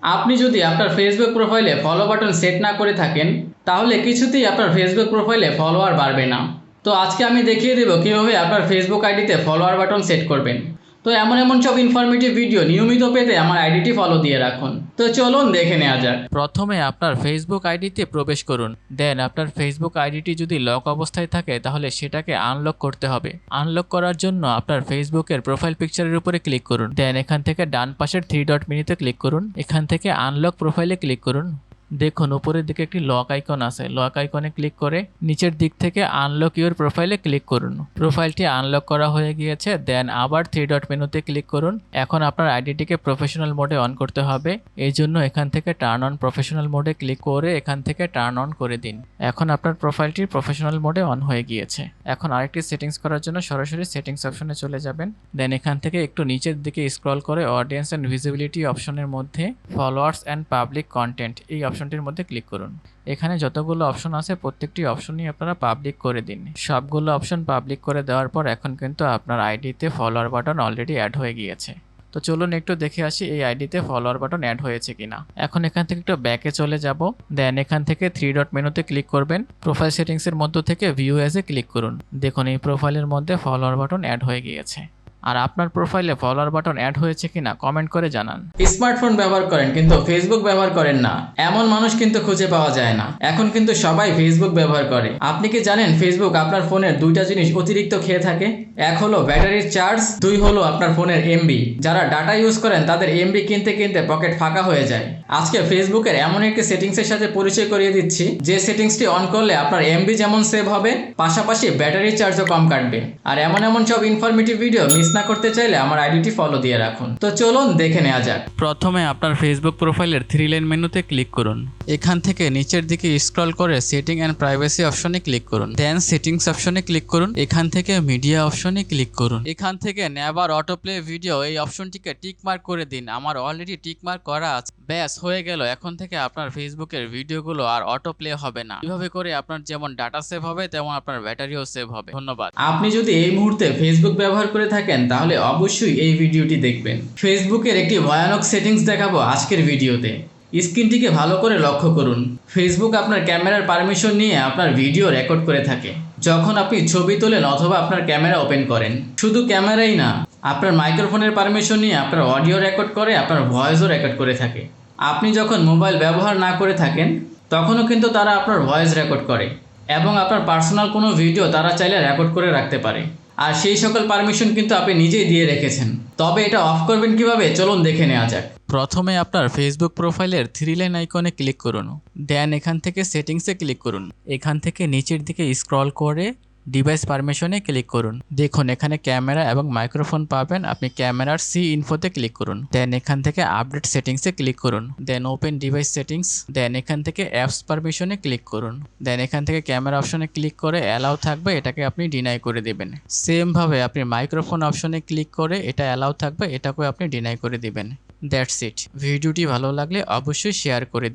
আপনি যদি আপনার ফেসবুক প্রোফাইলে ফলো বাটন সেট না করে থাকেন তাহলে কিছুতেই আপনার ফেসবুক প্রোফাইলে ফলোয়ার বাড়বে না। তো আজকে আমি দেখিয়ে দেব কিভাবে আপনার ফেসবুক আইডিতে ফলোয়ার বাটন সেট করবেন। তো এমন সব ইনফরমেটিভ ভিডিও নিয়মিত পেতে আমার আইডিটি ফলো দিয়ে রাখুন। তো চলুন দেখে নেওয়া যাক। প্রথমে আপনার ফেসবুক আইডিতে প্রবেশ করুন। দেন আপনার ফেসবুক আইডিটি যদি লক অবস্থায় থাকে তাহলে সেটাকে আনলক করতে হবে। আনলক করার জন্য আপনার ফেসবুকের প্রোফাইল পিকচারের উপরে ক্লিক করুন। দেন এখান থেকে ডান পাশের 3 ডট মেনুতে ক্লিক করুন। এখান থেকে আনলক প্রোফাইলে ক্লিক করুন। দেখুন উপরের দিকে একটি লক আইকন আছে। লক আইকনে ক্লিক করে নিচের দিক থেকে আনলক ইউর প্রোফাইলে ক্লিক করুন। প্রোফাইলটি আনলক করা হয়ে গিয়েছে। দেন আবার 3 ডট মেনুতে ক্লিক করুন। এখন আপনার আইডিটিকে প্রফেশনাল মোডে অন করতে হবে। এই জন্য এখান থেকে টার্ন অন প্রফেশনাল মোডে ক্লিক করে এখান থেকে টার্ন অন করে দিন। এখন আপনার প্রোফাইলটি প্রফেশনাল মোডে অন হয়ে গিয়েছে। এখন আরেকটি সেটিংস করার জন্য সরাসরি সেটিংস অপশনে চলে যাবেন। দেন এখান থেকে একটু নিচের দিকে স্ক্রল করে অডিয়েন্স অ্যান্ড ভিজিবিলিটি অপশনের মধ্যে ফলোয়ার্স অ্যান্ড পাবলিক কন্টেন্ট এই অপশনটির মধ্যে ক্লিক করুন। এখানে যতগুলো অপশন আছে প্রত্যেকটি অপশনই আপনারা পাবলিক করে দিন। সবগুলো অপশন পাবলিক করে দেওয়ার পর এখন কিন্তু আপনার আইডিতে ফলোয়ার বাটন অলরেডি অ্যাড হয়ে গিয়েছে। তো চলুন একটু দেখে আসি এই আইডিতে ফলোয়ার বাটন অ্যাড হয়েছে কিনা। এখন এখান থেকে একটু ব্যাকে চলে যাব। দেন এখান থেকে 3 ডট মেনুতে ক্লিক করবেন। প্রোফাইল সেটিংসের মধ্য থেকে ভিউ অ্যাজে ক্লিক করুন। দেখুন এই প্রোফাইলের মধ্যে ফলোয়ার বাটন অ্যাড হয়ে গিয়েছে। আর আপনার প্রোফাইলে ফলোয়ার বাটন অ্যাড হয়েছে কিনা কমেন্ট করে জানান। স্মার্টফোন ব্যবহার করেন কিন্তু ফেসবুক ব্যবহার করেন না এমন মানুষ কিন্তু খুঁজে পাওয়া যায় না। এখন কিন্তু সবাই ফেসবুক ব্যবহার করে। আপনি কি জানেন ফেসবুক আপনার ফোনের দুইটা জিনিস অতিরিক্ত খেয়ে থাকে? এক হলো ব্যাটারির চার্জ, দুই হলো আপনার ফোনের এমবি। যারা ডাটা ইউজ করেন তাদের এমবি কিনতে কিনতে পকেট ফাঁকা হয়ে যায়। আজকে ফেসবুকের এমন একটি সেটিংসের সাথে পরিচয় করিয়ে দিচ্ছি যে সেটিংসটি অন করলে আপনার এমবি যেমন সেভ হবে পাশাপাশি ব্যাটারির চার্জও কম কাটবে। আর এমন সব ইনফরমেটিভ ভিডিও মিস না করতে চাইলে আমার আইডিটি ফলো দিয়ে রাখুন। তো চলুন দেখে নেওয়া যাক। প্রথমে আপনার ফেসবুক প্রোফাইলের 3 লাইন মেনুতে ক্লিক করুন। এখান থেকে নিচের দিকে স্ক্রল করে সেটিং অ্যান্ড প্রাইভেসি অপশনে ক্লিক করুন। দেন সেটিংস অপশনে ক্লিক করুন। এখান থেকে মিডিয়া অপশনে ক্লিক করুন। এখান থেকে নেভার অটো প্লে ভিডিও এই অপশনটিকে টিক মার্ক করে দিন। আমার অলরেডি টিক মার্ক করা আছে। ব্যাস হয়ে গেল। এখন থেকে আপনার ফেসবুকের ভিডিওগুলো আর অটো প্লে হবে না। এভাবে করে আপনার যেমন ডাটা সেভ হবে তেমন আপনার ব্যাটারিও সেভ হবে। ধন্যবাদ। আপনি যদি এই মুহূর্তে ফেসবুক ব্যবহার করে থাকেন তাহলে অবশ্যই এই ভিডিওটি দেখবেন। ফেসবুকের একটি ভয়ানক সেটিংস দেখাবো আজকের ভিডিওতে। স্ক্রিনটিকে ভালো করে লক্ষ্য করুন। ফেসবুক আপনার ক্যামেরার পারমিশন নিয়ে আপনার ভিডিও রেকর্ড করে থাকে। যখন আপনি ছবি তোলেন অথবা আপনার ক্যামেরা ওপেন করেন, শুধু ক্যামেরাই না, আপনার মাইক্রোফোনের পারমিশন নিয়ে আপনার অডিও রেকর্ড করে, আপনার ভয়েসও রেকর্ড করে থাকে। আপনি যখন মোবাইল ব্যবহার না করে থাকেন তখনও কিন্তু তারা আপনার ভয়েস রেকর্ড করে এবং আপনার পার্সোনাল কোনো ভিডিও তারা চাইলে রেকর্ড করে রাখতে পারে। আর সেই সকল পারমিশন কিন্তু আপনি নিজেই দিয়ে রেখেছেন। তবে এটা অফ করবেন কিভাবে চলুন দেখে নেওয়া যাক। প্রথমে আপনার ফেসবুক প্রোফাইলের 3 লাইন আইকনে ক্লিক করুন। দেন এখান থেকে সেটিংসে ক্লিক করুন। এখান থেকে নিচের দিকে স্ক্রল করে ডিভাইস পারমিশনে ক্লিক করুন। দেখুন এখানে ক্যামেরা এবং মাইক্রোফোন পাবেন। আপনি ক্যামেরার সি ইনফোতে ক্লিক করুন। দেন এখান থেকে আপডেট সেটিংসে ক্লিক করুন। Then open device settings. Then এখান থেকে অ্যাপস পারমিশনে ক্লিক করুন। দেন এখান থেকে ক্যামেরা অপশনে ক্লিক করে অ্যালাউ থাকবে এটাকে আপনি ডিনাই করে দেবেন। সেম ভাবে আপনি মাইক্রোফোন অপশনে ক্লিক করে এটা অ্যালাউ থাকবে এটাকে আপনি ডিনাই করে দিবেন। That's it. ভিডিওটি ভালো লাগলে অবশ্যই শেয়ার করে দিন।